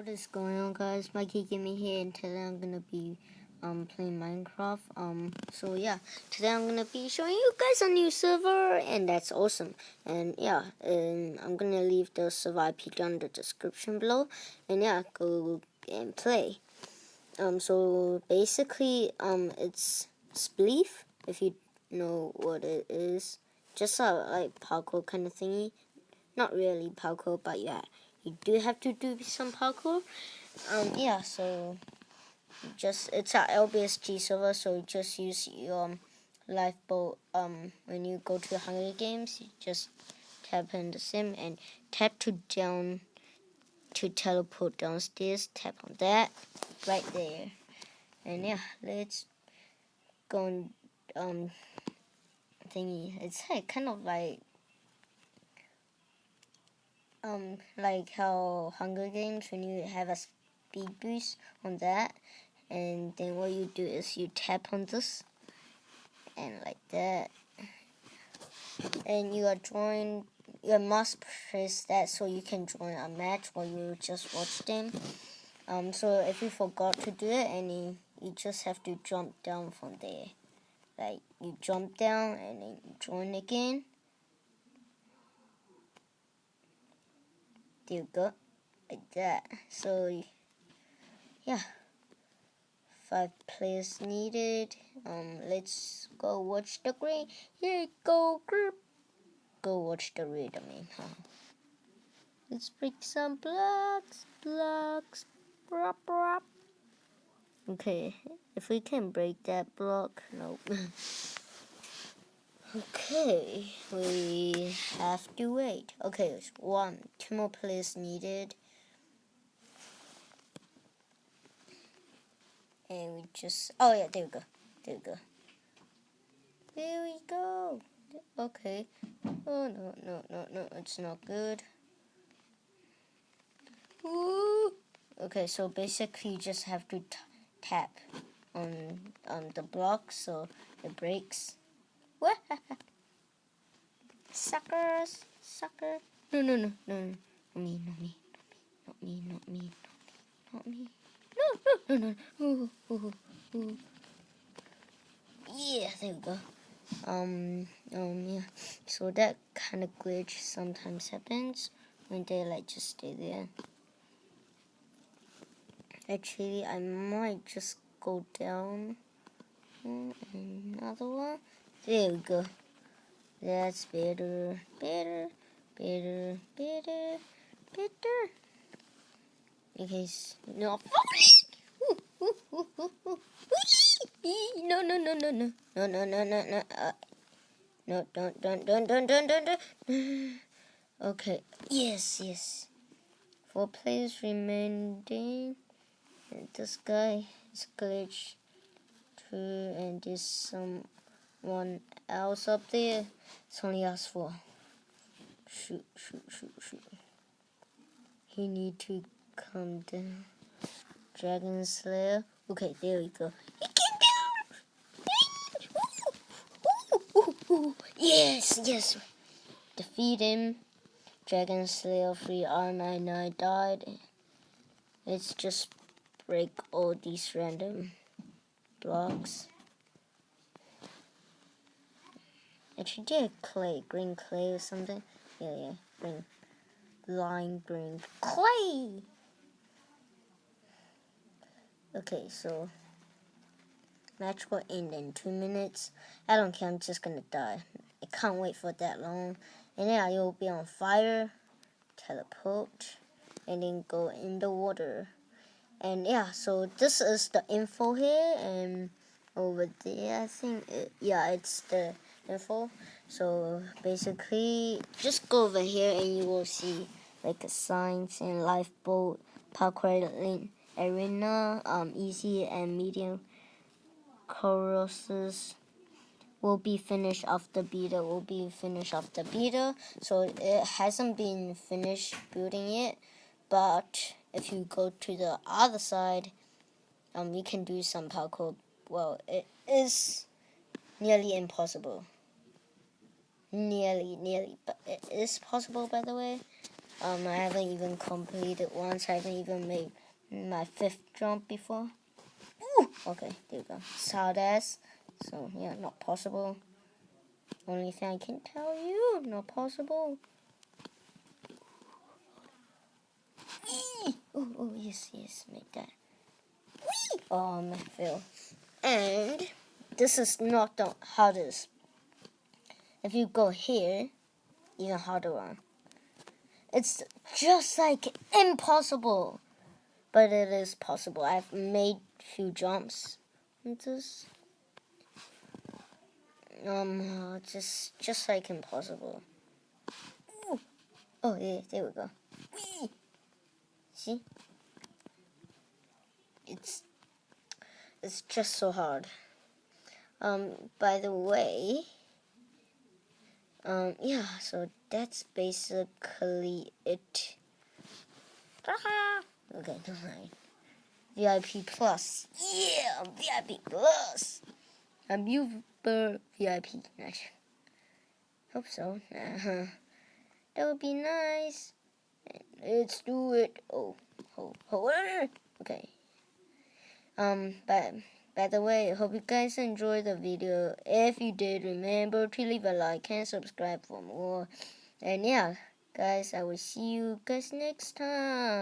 What is going on, guys? Mikey Gimme here, and today I'm gonna be playing Minecraft. So yeah, today I'm gonna be showing you guys a new server, and that's awesome. And yeah, I'm gonna leave the server IP down in the description below, and yeah, go and play. So basically, it's Spleef, if you know what it is, just a like parkour kind of thingy. Not really parkour, but yeah, you do have to do some parkour. Yeah, so it's a LBSG server, so just use your lifeboat. When you go to Hunger Games, you just tap in the sim and tap to down to teleport downstairs. Tap on that right there, and yeah, let's go and thingy. It's kind of like how Hunger Games, when you have a speed boost on that, and then what you do is you tap on this and like that, and you must press that so you can join a match or you just watch them. So if you forgot to do it, and you just have to jump down from there, like you jump down and then you join again. There you go, like that. So yeah, 5 players needed. Let's go watch the green. Here you go, group. Go watch the raid. Let's break some blocks. Brop, brop. Okay, if we can break that block, nope. Okay, we have to wait. Okay, it's 2 more players needed. And we just, oh yeah, there we go. There we go. Okay. Oh, no, it's not good. Ooh. Okay, so basically you just have to tap on the block so it breaks. What? Suckers! Sucker! No. Not me. No. Ooh. Yeah, there we go. Yeah. So that kind of glitch sometimes happens when they just stay there. Actually, I might just go down. Another one. There we go. That's better. Okay, no. No. No, don't. Okay, yes. 4 players remaining. This guy is glitched too, and there's someone else up there. It's only us 4. Shoot. He need to come down. Dragon Slayer. Okay, there we go. He came down. Yes. Defeat him. Dragon Slayer 3R99 died. Let's just break all these random blocks. Actually, did green clay or something? Yeah, green clay. Okay, so match will end in 2 minutes. I don't care, I'm just gonna die. I can't wait for that long. And then I will be on fire, teleport, and then go in the water. And yeah, so this is the info here, and over there I think it's the info. So basically just go over here and you will see like a signs and lifeboat, parkour arena, easy and medium courses will be finished after beta. So it hasn't been finished building yet, but if you go to the other side, you can do some parkour. Well, it is nearly impossible. Nearly, but it is possible, by the way. I haven't even completed once. I haven't even made my 5th jump before. Ooh! Okay, there you go. Hard as. So yeah, not possible. Only thing I can tell you, not possible. Oh, yes, make that. Whee! I failed. And this is not the hardest. If you go here, even harder one. It's just like impossible, but it is possible. I've made few jumps with this. Just like impossible. Ooh. Oh yeah, there we go. Whee! See, it's just so hard. By the way, yeah. So that's basically it. Okay, never mind. VIP Plus. Yeah, VIP Plus. I'm Uber VIP. Hope so. That would be nice. Let's do it. Okay. By the way, I hope you guys enjoyed the video. If you did, remember to leave a like and subscribe for more. And yeah, guys, I will see you guys next time.